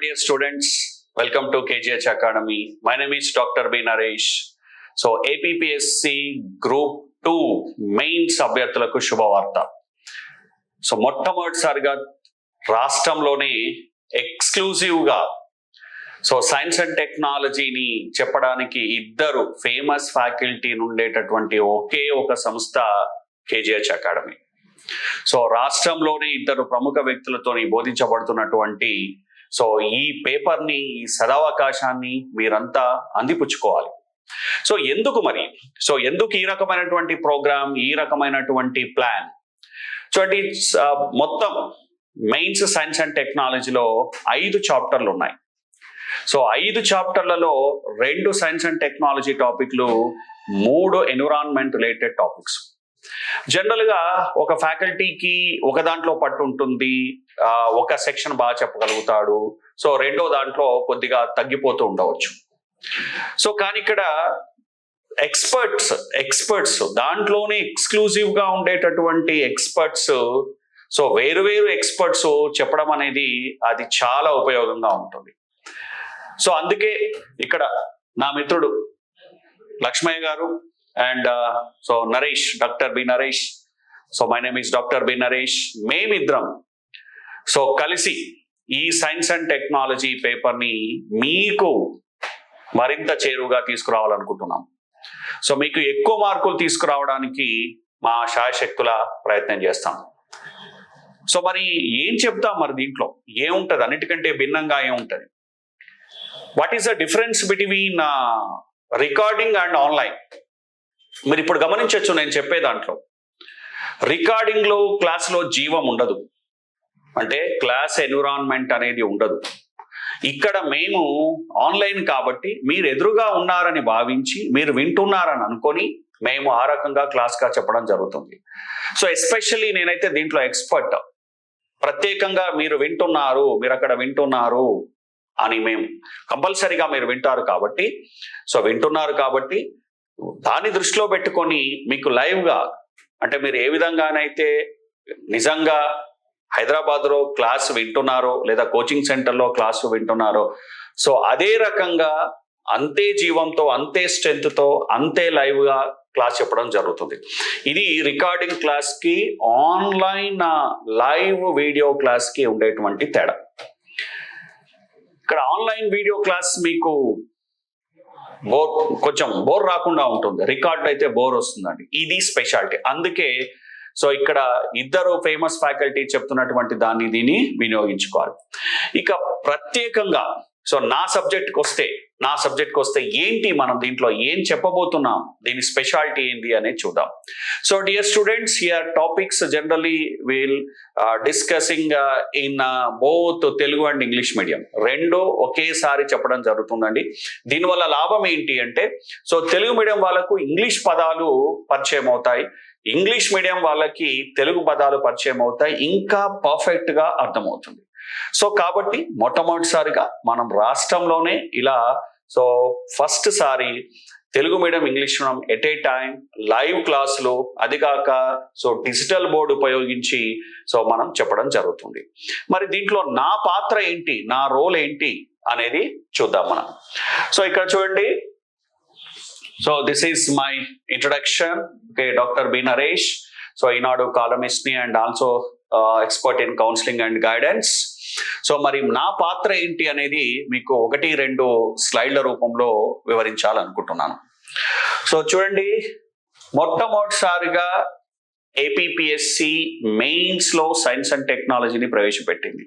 dear students, welcome to KGH Academy. My name is Dr. B. Naresh. So, APPSC Group 2 mains అభ్యర్థులకు శుభవార్త. So మొట్టమొదటిసారిగా రాష్ట్రంలోనే ఎక్స్క్లూజివ్గా science and టెక్నాలజీని చెప్పడానికి ఇద్దరు ఫేమస్ ఫ్యాకల్టీ ఉండేటటువంటి ఒకే ఒక సంస్థ కేజీహెచ్ అకాడమీ. సో రాష్ట్రంలోనే ఇద్దరు ప్రముఖ వ్యక్తులతో బోధించబడుతున్నటువంటి ఈ పేపర్ని, ఈ సదవకాశాన్ని మీరంతా అందిపుచ్చుకోవాలి. సో ఎందుకు ఈ రకమైనటువంటి ప్రోగ్రామ్, ఈ రకమైనటువంటి ప్లాన్? చూడండి, మొత్తం మెయిన్స్ సైన్స్ అండ్ టెక్నాలజీలో 5 చాప్టర్లు ఉన్నాయి. సో 5 చాప్టర్లలో 2 సైన్స్ అండ్ టెక్నాలజీ టాపిక్లు, 3 ఎన్విరాన్మెంట్ రిలేటెడ్ టాపిక్స్. జనరల్ గా ఒక ఫ్యాకల్టీకి ఒక దాంట్లో పట్టు ఉంటుంది, ఒక సెక్షన్ బాగా చెప్పగలుగుతాడు, సో రెండో దాంట్లో కొద్దిగా తగ్గిపోతూ ఉండవచ్చు. సో కానీ ఇక్కడ ఎక్స్పర్ట్స్ దాంట్లోనే ఎక్స్క్లూజివ్ గా ఉండేటటువంటి ఎక్స్పర్ట్స్, సో వేరు ఎక్స్పర్ట్స్ చెప్పడం అనేది అది చాలా ఉపయోగంగా ఉంటుంది. సో అందుకే ఇక్కడ నా మిత్రుడు లక్ష్మయ్య గారు and Naresh, doctor B Naresh. So my name is doctor B Naresh. మేమిద్దరం కలిసి ఈ సైన్స్ అండ్ టెక్నాలజీ పేపర్ని మీకు మరింత చేరువుగా తీసుకురావాలనుకుంటున్నాం. సో మీకు ఎక్కువ మార్కులు తీసుకురావడానికి మా శాయశక్తుల ప్రయత్నం చేస్తాం. సో మరి ఏం చెప్తాం, మరి దీంట్లో ఏముంటుంది, అన్నిటికంటే భిన్నంగా ఏముంటుంది? What is the difference between recording and online? మీరు ఇప్పుడు గమనించవచ్చు, నేను చెప్పే దాంట్లో రికార్డింగ్లో క్లాస్లో జీవం ఉండదు, అంటే క్లాస్ ఎన్విరాన్మెంట్ అనేది ఉండదు. ఇక్కడ మేము ఆన్లైన్ కాబట్టి మీరు ఎదురుగా ఉన్నారని భావించి, మీరు వింటున్నారని అనుకొని మేము ఆ రకంగా క్లాస్గా చెప్పడం జరుగుతుంది. సో ఎస్పెషల్లీ నేనైతే దీంట్లో ఎక్స్పర్ట్. ప్రత్యేకంగా మీరు అక్కడ వింటున్నారు అని మేము కంపల్సరీగా మీరు వింటున్నారు కాబట్టి దాన్ని దృష్టిలో పెట్టుకొని మీకు లైవ్గా, అంటే మీరు ఏ విధంగానైతే నిజంగా హైదరాబాద్లో క్లాస్ వింటున్నారో లేదా కోచింగ్ సెంటర్లో క్లాసు వింటున్నారో, సో అదే రకంగా అంతే జీవంతో, అంతే స్ట్రెంగ్త్తో, అంతే లైవ్గా క్లాస్ చెప్పడం జరుగుతుంది. ఇది రికార్డింగ్ క్లాస్కి, ఆన్లైన్ లైవ్ వీడియో క్లాస్కి ఉండేటువంటి తేడా. ఇక్కడ ఆన్లైన్ వీడియో క్లాస్ మీకు కొంచెం బోర్ రాకుండా ఉంటుంది, రికార్డ్ అయితే బోర్ వస్తుందండి. ఇది స్పెషాలిటీ. అందుకే ఇక్కడ ఇద్దరు ఫేమస్ ఫ్యాకల్టీ చెప్తున్నటువంటి దీన్ని వినియోగించుకోవాలి. ఇక ప్రత్యేకంగా నా సబ్జెక్ట్కి వస్తే ఏంటి, మనం దీంట్లో ఏం చెప్పబోతున్నాం, దీని స్పెషాలిటీ ఏంటి అనేది చూద్దాం. So dear students, here topics generally will discussing in both Telugu and English medium, రెండు ఒకేసారి చెప్పడం జరుగుతుందండి. దీనివల్ల లాభం ఏంటి అంటే, తెలుగు మీడియం వాళ్ళకు ఇంగ్లీష్ పదాలు పరిచయం అవుతాయి, ఇంగ్లీష్ మీడియం వాళ్ళకి తెలుగు పదాలు పరిచయం అవుతాయి, ఇంకా పర్ఫెక్ట్ గా అర్థమవుతుంది. కాబట్టి మొట్టమొదటిసారిగా మనం రాష్ట్రంలోనే ఇలా ఫస్ట్ సారి Telugu medium, English medium at a time live క్లాసులు, అది కాక డిజిటల్ బోర్డు ఉపయోగించి మనం చెప్పడం జరుగుతుంది. మరి దీంట్లో నా పాత్ర ఏంటి, నా రోల్ ఏంటి అనేది చూద్దాం మనం. ఇక్కడ చూడండి, this is my introduction. Okay, doctor B Naresh. Eenadu columnist ని and also expert in counselling and guidance. మరి నా పాత్ర ఏంటి అనేది మీకు 1-2 స్లైడ్ల రూపంలో వివరించాలనుకుంటున్నాను. చూడండి, మొట్టమొదటిసారిగా ఏపీపీఎస్సి మెయిన్స్ లో సైన్స్ అండ్ టెక్నాలజీని ప్రవేశపెట్టింది.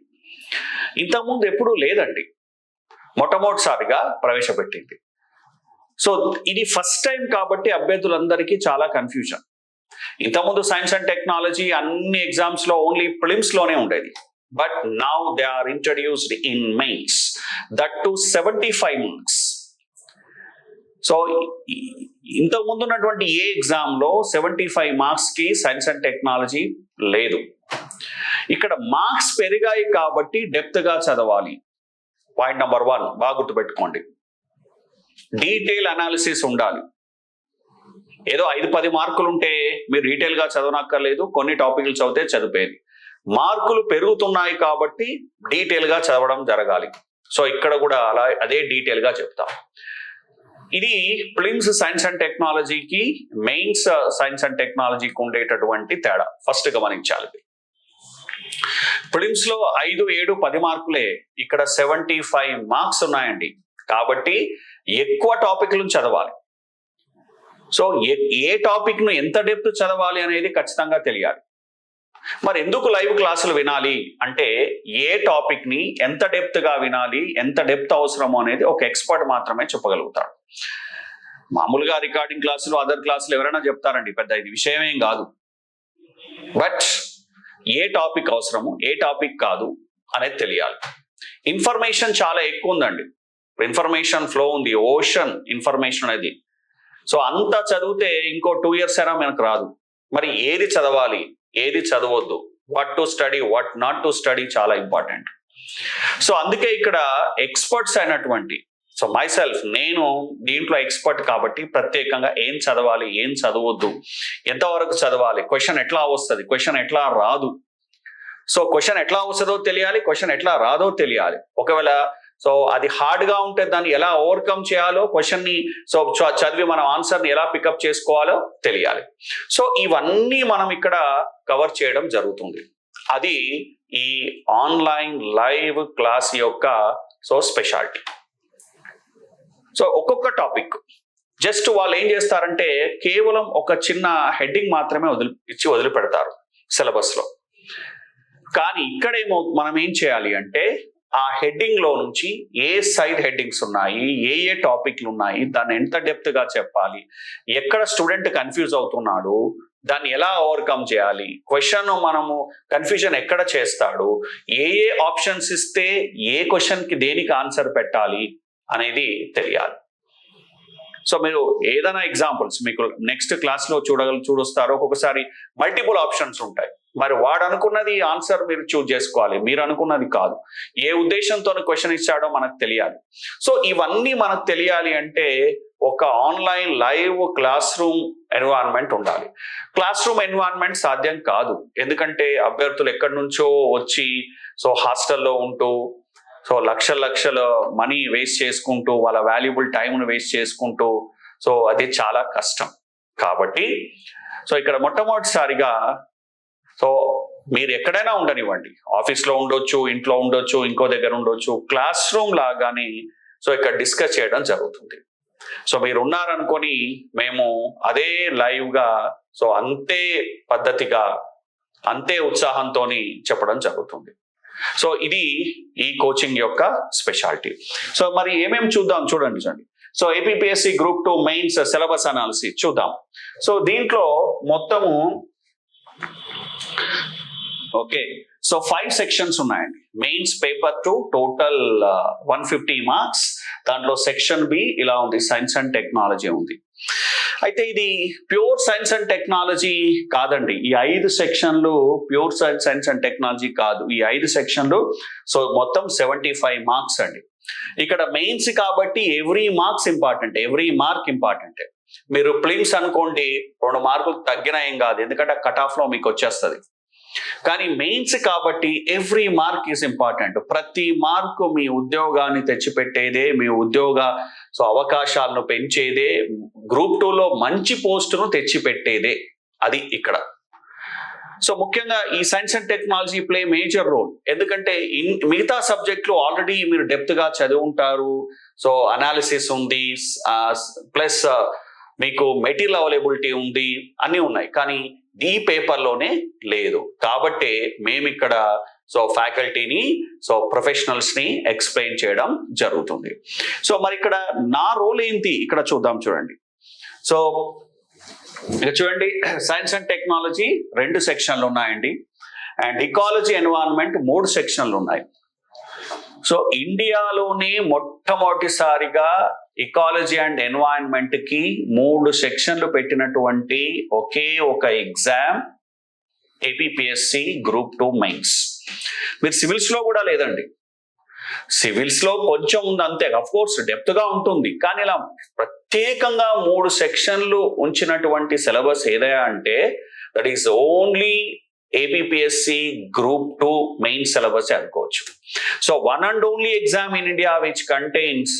ఇంతకుముందు ఎప్పుడూ లేదండి, మొట్టమొదటిసారిగా ప్రవేశపెట్టింది. ఇది ఫస్ట్ టైం కాబట్టి అభ్యర్థులందరికీ చాలా కన్ఫ్యూజన్. ఇంతకుముందు సైన్స్ అండ్ టెక్నాలజీ అన్ని ఎగ్జామ్స్ లో ఓన్లీ ప్రిలిమ్స్ లోనే ఉండేది. But now they are introduced in mains, that too 75 marks. ఇంతకు ముందు ఉన్నటువంటి ఏ ఎగ్జామ్ లో 75 మార్క్స్ కి సైన్స్ అండ్ టెక్నాలజీ లేదు. ఇక్కడ మార్క్స్ పెరిగాయి కాబట్టి డెప్త్ గా చదవాలి. పాయింట్ నెంబర్ 1 బాగా గుర్తుపెట్టుకోండి, డీటెయిల్ అనాలిసిస్ ఉండాలి. ఏదో 5-10 మార్కులు ఉంటే మీరు డీటెయిల్ గా చదవనక్కర్లేదు, కొన్ని టాపిక్లు చదివితే చదివేది. మార్కులు పెరుగుతున్నాయి కాబట్టి డీటెయిల్ గా చదవడం జరగాలి. సో ఇక్కడ కూడా అలా అదే డీటెయిల్ గా చెప్తాం. ఇది ప్రిలిమ్స్ సైన్స్ అండ్ టెక్నాలజీకి మెయిన్స్ సైన్స్ అండ్ టెక్నాలజీకి ఉండేటటువంటి తేడా ఫస్ట్ గమనించాలి. ప్రిలిమ్స్ లో 5, 7, 10 మార్కులే, ఇక్కడ 75 మార్క్స్ ఉన్నాయండి. కాబట్టి ఎక్కువ టాపిక్లను చదవాలి. సో ఏ టాపిక్ ను ఎంత డెప్త్ చదవాలి అనేది ఖచ్చితంగా తెలియాలి. మరి ఎందుకు లైవ్ క్లాసులు వినాలి అంటే, ఏ టాపిక్ ని ఎంత డెప్త్ గా వినాలి, ఎంత డెప్త్ అవసరమో అనేది ఒక ఎక్స్పర్ట్ మాత్రమే చెప్పగలుగుతాడు. మామూలుగా రికార్డింగ్ క్లాసులు, అదర్ క్లాసులు ఎవరైనా చెప్తారండి, పెద్ద ఇది విషయమేం కాదు. బట్ ఏ టాపిక్ అవసరము, ఏ టాపిక్ కాదు అనేది తెలియాలి. ఇన్ఫర్మేషన్ చాలా ఎక్కువ ఉందండి, ఇన్ఫర్మేషన్ ఫ్లో ఉంది, ఓషన్ ఇన్ఫర్మేషన్ అనేది. సో అంతా చదివితే ఇంకో 2 years అయినా మనకు రాదు. మరి ఏది చదవాలి, ఏది చదవద్దు, what to study, what not to study చాలా ఇంపార్టెంట్. సో అందుకే ఇక్కడ ఎక్స్పర్ట్స్ అయినటువంటి, సో మై సెల్ఫ్, నేను దీంట్లో ఎక్స్పర్ట్ కాబట్టి ప్రత్యేకంగా ఏం చదవాలి, ఏం చదవద్దు, ఎంతవరకు చదవాలి, క్వశ్చన్ ఎట్లా వస్తుంది, క్వశ్చన్ ఎట్లా రాదు. సో క్వశ్చన్ ఎట్లా వస్తుందో తెలియాలి, క్వశ్చన్ ఎట్లా రాదో తెలియాలి. ఒకవేళ సో అది హార్డ్ గా ఉంటే దాన్ని ఎలా ఓవర్కమ్ చేయాలో, క్వశ్చన్ ని సో చదివి మనం ఆన్సర్ ని ఎలా పికప్ చేసుకోవాలో తెలియాలి. సో ఇవన్నీ మనం ఇక్కడ కవర్ చేయడం జరుగుతుంది. అది ఈ ఆన్లైన్ లైవ్ క్లాస్ యొక్క సో స్పెషాలిటీ. సో ఒక్కొక్క టాపిక్ జస్ట్ వాళ్ళు ఏం చేస్తారంటే కేవలం ఒక చిన్న హెడ్డింగ్ మాత్రమే వదిలిపెడతారు సిలబస్ లో. కానీ ఇక్కడేమో మనం ఏం చేయాలి అంటే, ఆ హెడ్డింగ్ లో నుంచి ఏ సైడ్ హెడ్డింగ్స్ ఉన్నాయి, ఏ టాపిక్లు ఉన్నాయి, దాన్ని ఎంత డెప్త్ గా చెప్పాలి, ఎక్కడ స్టూడెంట్ కన్ఫ్యూజ్ అవుతున్నాడు, దాన్ని ఎలా ఓవర్కమ్ చేయాలి, క్వశ్చన్ మనము కన్ఫ్యూజన్ ఎక్కడ చేస్తాడు, ఏ ఆప్షన్స్ ఇస్తే ఏ క్వశ్చన్ కి దేనికి ఆన్సర్ పెట్టాలి అనేది తెలియాలి. సో మీరు ఏదైనా ఎగ్జాంపుల్స్ మీకు నెక్స్ట్ క్లాస్ లో చూడొస్తారు. ఒక్కొక్కసారి మల్టిపుల్ ఆప్షన్స్ ఉంటాయి. మరి వాడు అనుకున్నది ఆన్సర్ మీరు చూజ్ చేసుకోవాలి, మీరు అనుకున్నది కాదు. ఏ ఉద్దేశంతో క్వశ్చన్ ఇచ్చాడో మనకు తెలియాలి. సో ఇవన్నీ మనకు తెలియాలి అంటే ఒక online live class room environment ఉండాలి. క్లాస్ రూమ్ ఎన్వైరన్మెంట్ సాధ్యం కాదు, ఎందుకంటే అభ్యర్థులు ఎక్కడి నుంచో వచ్చి సో హాస్టల్లో ఉంటూ సో లక్షల మనీ వేస్ట్ చేసుకుంటూ, వాళ్ళ వాల్యుబుల్ టైంను వేస్ట్ చేసుకుంటూ, సో అది చాలా కష్టం. కాబట్టి సో ఇక్కడ మొట్టమొదటిసారిగా సో మీరు ఎక్కడైనా ఉండనివ్వండి, ఆఫీస్లో ఉండొచ్చు, ఇంట్లో ఉండొచ్చు, ఇంకో దగ్గర ఉండొచ్చు, క్లాస్ రూమ్ లాగానే సో ఇక్కడ డిస్కస్ చేయడం జరుగుతుంది. సో మీరు ఉన్నారనుకొని మేము అదే లైవ్ గా సో అంతే పద్ధతిగా, అంతే ఉత్సాహంతో చెప్పడం జరుగుతుంది. సో ఇది ఈ కోచింగ్ యొక్క స్పెషాలిటీ. సో మరి ఏమేమి చూద్దాం చూడండి. So APPSC group 2 mains syllabus analysis చూద్దాం. సో దీంట్లో మొత్తము ఓకే సో 5 సెక్షన్స్ ఉన్నాయండి. Mains paper 2 total 150 marks. దాంట్లో సెక్షన్ బి ఇలా ఉంది, సైన్స్ అండ్ టెక్నాలజీ ఉంది. అయితే ఇది ప్యూర్ సైన్స్ అండ్ టెక్నాలజీ కాదండి. ఈ 5 సెక్షన్లు ప్యూర్ సైన్స్ అండ్ టెక్నాలజీ కాదు. ఈ 5 సెక్షన్లు సో మొత్తం 75 మార్క్స్ అండి. ఇక్కడ మెయిన్స్ కాబట్టి every marks important, every mark important. మీరు ప్రిలిమ్స్ అనుకోండి 2 మార్కులు తగ్గినా ఏం కాదు, ఎందుకంటే కట్ ఆఫ్ లో మీకు వచ్చేస్తుంది. కానీ మెయిన్స్ కాబట్టి ఎవ్రీ మార్క్ ఈజ్ ఇంపార్టెంట్. ప్రతి మార్కు మీ ఉద్యోగాన్ని తెచ్చిపెట్టేదే, మీ ఉద్యోగ సో అవకాశాలను పెంచేదే, గ్రూప్ 2లో మంచి పోస్టును తెచ్చిపెట్టేదే. అది ఇక్కడ. సో ముఖ్యంగా ఈ science and technology play major role. ఎందుకంటే మిగతా సబ్జెక్టులు ఆల్రెడీ మీరు డెప్త్ గా చదివి ఉంటారు. సో అనాలిసిస్ ఉంది, ప్లస్ మీకు మెటీరియల్ అవైలబిలిటీ ఉంది, అన్నీ ఉన్నాయి. కానీ ఈ పేపర్లోనే లేదు. కాబట్టి మేము ఇక్కడ సో ఫ్యాకల్టీని సో ప్రొఫెషనల్స్ ని ఎక్స్ప్లెయిన్ చేయడం జరుగుతుంది. సో మరి ఇక్కడ నా రోల్ ఏంటి ఇక్కడ చూద్దాం చూడండి. సో ఇక చూడండి, సైన్స్ అండ్ టెక్నాలజీ 2 సెక్షన్లు ఉన్నాయండి, అండ్ ఇకాలజీ ఎన్వైరన్మెంట్ 3 సెక్షన్లు ఉన్నాయి. సో ఇండియాలోనే మొట్టమొదటిసారిగా ఇకాలజీ అండ్ ఎన్వైరన్మెంట్ కి 3 సెక్షన్లు పెట్టినటువంటి ఒకే ఒక ఎగ్జామ్ ఏపీపీఎస్సీ గ్రూప్ 2 మెయిన్స్. మీరు సివిల్స్ లో కూడా లేదండి. సివిల్స్ లో కొంచెం ఉంది అంతే, అఫ్ కోర్స్ డెప్త్ గా ఉంటుంది. కానీ ఇలా ప్రత్యేకంగా 3 సెక్షన్లు ఉంచినటువంటి సిలబస్ ఏదైనా అంటే that is only APPSC group 2 main syllabus అనుకోవచ్చు. So one and only exam in India which contains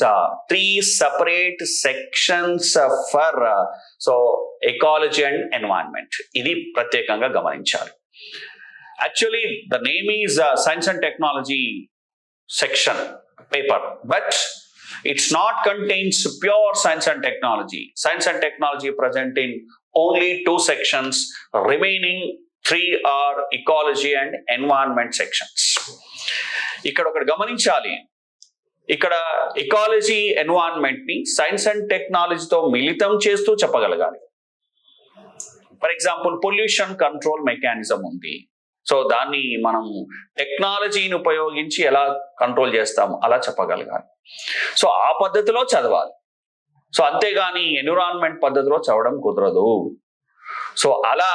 3 separate sections for ecology and environment. ఇది ప్రత్యేకంగా గమనించాలి. Actually the name is science and technology section paper, but it's not contains pure science and technology. Science and technology present in only 2 sections, remaining 3 are ecology and environment sections. ఇక్కడ ఒకటి గమనించాలి, ఇక్కడ ecology environment ని science and టెక్నాలజీతో మిళితం చేస్తూ చెప్పగలగాలి. For example pollution control mechanism ఉంది, సో దాన్ని మనం టెక్నాలజీని ఉపయోగించి ఎలా కంట్రోల్ చేస్తాము అలా చెప్పగలగాలి. సో ఆ పద్ధతిలో చదవాలి. సో అంతేగాని ఎన్విరాన్మెంట్ పద్ధతిలో చదవడం కుదరదు. సో అలా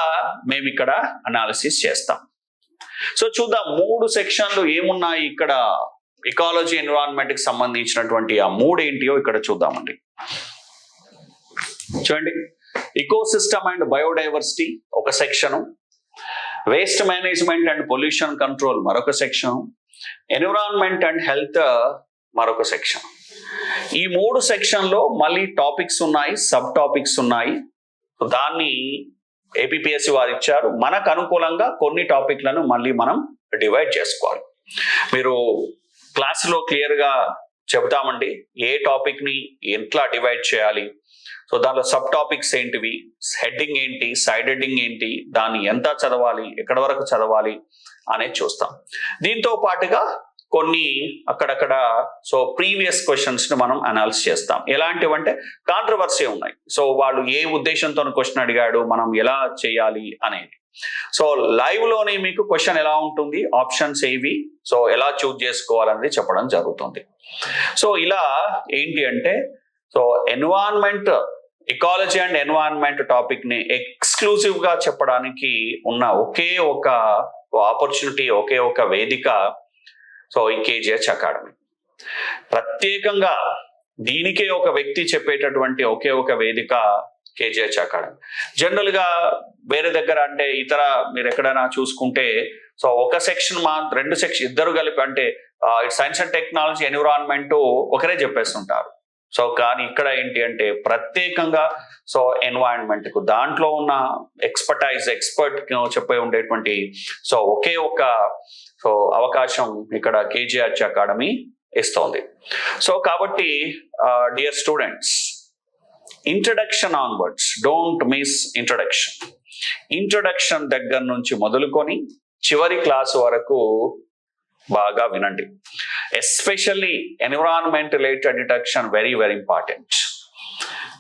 మేము ఇక్కడ అనాలిసిస్ చేస్తాం. సో చూద్దాం 3 సెక్షన్లు ఏమున్నాయి ఇక్కడ ఎకాలజీ ఎన్విరాన్మెంట్ కి సంబంధించినటువంటి ఆ 3 ఏంటియో ఇక్కడ చూద్దామండి. చూడండి, ఇకోసిస్టమ్ అండ్ బయోడైవర్సిటీ ఒక section, waste management and pollution control మరొక సెక్షన్, ఎన్విరాన్మెంట్ అండ్ హెల్త్ మరొక సెక్షన్. ఈ 3 సెక్షన్లో మళ్ళీ టాపిక్స్ ఉన్నాయి, సబ్ టాపిక్స్ ఉన్నాయి. దాన్ని ఏపీపీఎస్సి వారు ఇచ్చారు. మనకు అనుకూలంగా కొన్ని టాపిక్లను మళ్ళీ మనం డివైడ్ చేసుకోవాలి. మీరు క్లాస్లో క్లియర్గా చెప్తామండి ఏ టాపిక్ ని ఎట్లా డివైడ్ చేయాలి. సో దానిలో సబ్ టాపిక్స్ ఏంటివి, హెడ్డింగ్ ఏంటి, సైడ్ హెడ్డింగ్ ఏంటి, దాన్ని ఎంత చదవాలి, ఎక్కడి వరకు చదవాలి అనేది చూస్తాం. దీంతో పాటుగా కొన్ని అక్కడక్కడ సో ప్రీవియస్ క్వశ్చన్స్ ని మనం అనాలిసిస్ చేస్తాం. ఎలాంటివంటే కాంట్రవర్సీ ఉన్నాయి. సో వాళ్ళు ఏ ఉద్దేశంతో క్వశ్చన్ అడిగాడు, మనం ఎలా చేయాలి అనేది. సో లైవ్ లోనే మీకు క్వశ్చన్ ఎలా ఉంటుంది, ఆప్షన్స్ ఏవి, సో ఎలా చూజ్ చేసుకోవాలనేది చెప్పడం జరుగుతుంది. సో ఇలా ఏంటి అంటే so environment, ecology and environment topic ని ఎక్స్క్లూజివ్ గా చెప్పడానికి ఉన్న ఒకే ఒక ఆపర్చునిటీ, ఒకే ఒక వేదిక సో ఈ కేజీహెచ్ అకాడమీ. ప్రత్యేకంగా దీనికే ఒక వ్యక్తి చెప్పేటటువంటి ఒకే ఒక వేదిక కేజీహెచ్ అకాడమీ. జనరల్ గా వేరే దగ్గర అంటే ఇతర మీరు ఎక్కడైనా చూసుకుంటే సో ఒక సెక్షన్ 2 సెక్షన్ ఇద్దరు కలిపి అంటే సైన్స్ అండ్ టెక్నాలజీ, ఎన్విరాన్మెంట్ ఒకరే చెప్పేస్తుంటారు. సో కానీ ఇక్కడ ఏంటి అంటే ప్రత్యేకంగా సో ఎన్వైరన్మెంట్ కు దాంట్లో ఉన్న ఎక్స్పర్ట్ చెప్పే ఉండేటువంటి సో ఒకే ఒక సో అవకాశం ఇక్కడ కేజీహెచ్ అకాడమీ ఇస్తోంది. సో కాబట్టి dear students, introduction onwards, don't miss introduction దగ్గర నుంచి మొదలుకొని చివరి క్లాస్ వరకు బాగా వినండి. Especially environment related introduction very very important.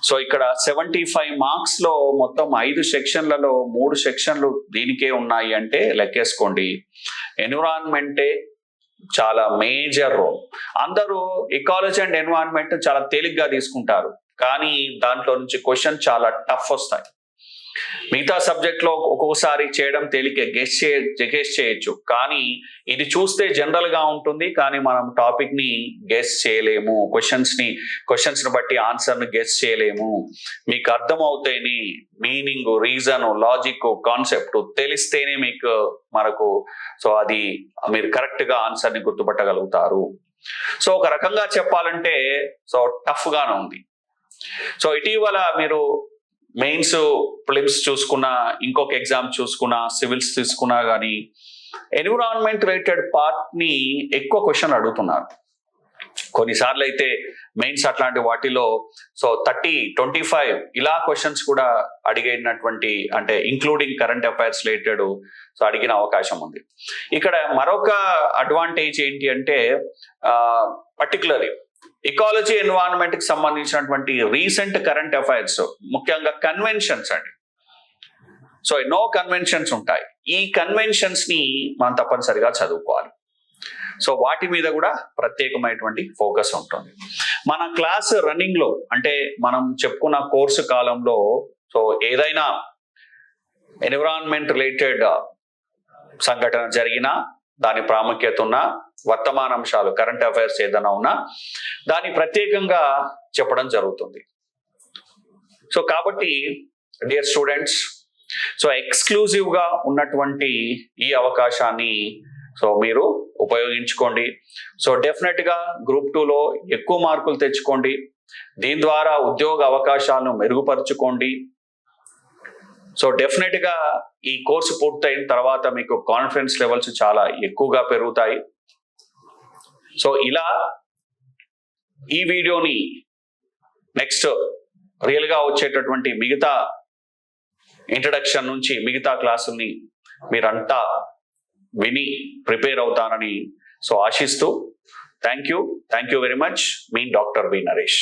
So ఇక్కడ 75 మార్క్స్ లో మొత్తం 5 సెక్షన్లలో 3 సెక్షన్లు దీనికే ఉన్నాయి అంటే లెక్కేసుకోండి. ఎన్విరాన్మెంటే చాలా మేజర్ రోల్. అందరూ ఎకాలజీ అండ్ ఎన్విరాన్మెంట్ చాలా తేలిగ్గా తీసుకుంటారు, కానీ దాంట్లో నుంచి క్వశ్చన్ చాలా టఫ్ వస్తాయి. మిగతా సబ్జెక్ట్ లో ఒక్కొక్కసారి చేయడం తేలికే, గెస్ చేయొచ్చు, కానీ ఇది చూస్తే జనరల్ గా ఉంటుంది, కానీ మనం టాపిక్ ని గెస్ చేయలేము. క్వశ్చన్స్ ని బట్టి ఆన్సర్ ని గెస్ చేయలేము. మీకు అర్థం అవుతాయని మీనింగ్, రీజన్, లాజిక్, కాన్సెప్ట్ తెలిస్తేనే మనకు సో అది మీరు కరెక్ట్ గా ఆన్సర్ ని గుర్తుపట్టగలుగుతారు. సో ఒక రకంగా చెప్పాలంటే సో టఫ్ గానే ఉంది. సో ఇటీవల మీరు మెయిన్స్, ప్రిలిమ్స్ చూసుకున్నా, ఇంకొక ఎగ్జామ్ చూసుకున్నా, సివిల్స్ తీసుకున్నా కానీ ఎన్విరాన్మెంట్ రిలేటెడ్ పార్ట్ ని ఎక్కువ క్వశ్చన్ అడుగుతున్నారు. కొన్నిసార్లు అయితే మెయిన్స్ అట్లాంటి వాటిలో సో 30, 25 ఇలా క్వశ్చన్స్ కూడా అడిగినటువంటి అంటే including current affairs related so అడిగిన అవకాశం ఉంది. ఇక్కడ మరొక అడ్వాంటేజ్ ఏంటి అంటే పర్టికులర్లీ ఎకాలజీ ఎన్విరాన్మెంట్ కి సంబంధించినటువంటి రీసెంట్ కరెంట్ అఫైర్స్, ముఖ్యంగా కన్వెన్షన్స్ అండి. సో ఎన్నో కన్వెన్షన్స్ ఉంటాయి. ఈ కన్వెన్షన్స్ ని మనం తప్పనిసరిగా చదువుకోవాలి. సో వాటి మీద కూడా ప్రత్యేకమైనటువంటి ఫోకస్ ఉంటుంది. మన క్లాస్ రన్నింగ్ లో అంటే మనం చెప్పుకున్న కోర్సు కాలంలో సో ఏదైనా ఎన్విరాన్మెంట్ రిలేటెడ్ సంఘటన జరిగినా, దాని ప్రాముఖ్యత ఉన్న వర్తమానాంశాలు, కరెంట్ అఫైర్స్ ఏదైనా ఉన్నా దాన్ని ప్రత్యేకంగా చెప్పడం జరుగుతుంది. సో కాబట్టి డియర్ స్టూడెంట్స్, సో ఎక్స్క్లూజివ్గా ఉన్నటువంటి ఈ అవకాశాన్ని సో మీరు ఉపయోగించుకోండి. సో డెఫినెట్గా గ్రూప్ 2లో ఎక్కువ మార్కులు తెచ్చుకోండి. దీని ద్వారా ఉద్యోగ అవకాశాలను మెరుగుపరుచుకోండి. సో డెఫినెట్గా ఈ కోర్సు పూర్తయిన తర్వాత మీకు కాన్ఫిడెన్స్ లెవెల్స్ చాలా ఎక్కువగా పెరుగుతాయి. సో ఇలా ఈ వీడియోని నెక్స్ట్ రియల్గా వచ్చేటటువంటి మిగతా ఇంట్రడక్షన్ నుంచి మిగతా క్లాసుల్ని మీరంతా విని ప్రిపేర్ అవుతారని సో ఆశిస్తూ థ్యాంక్ యూ వెరీ మచ్. మీ డాక్టర్ బి నరేష్.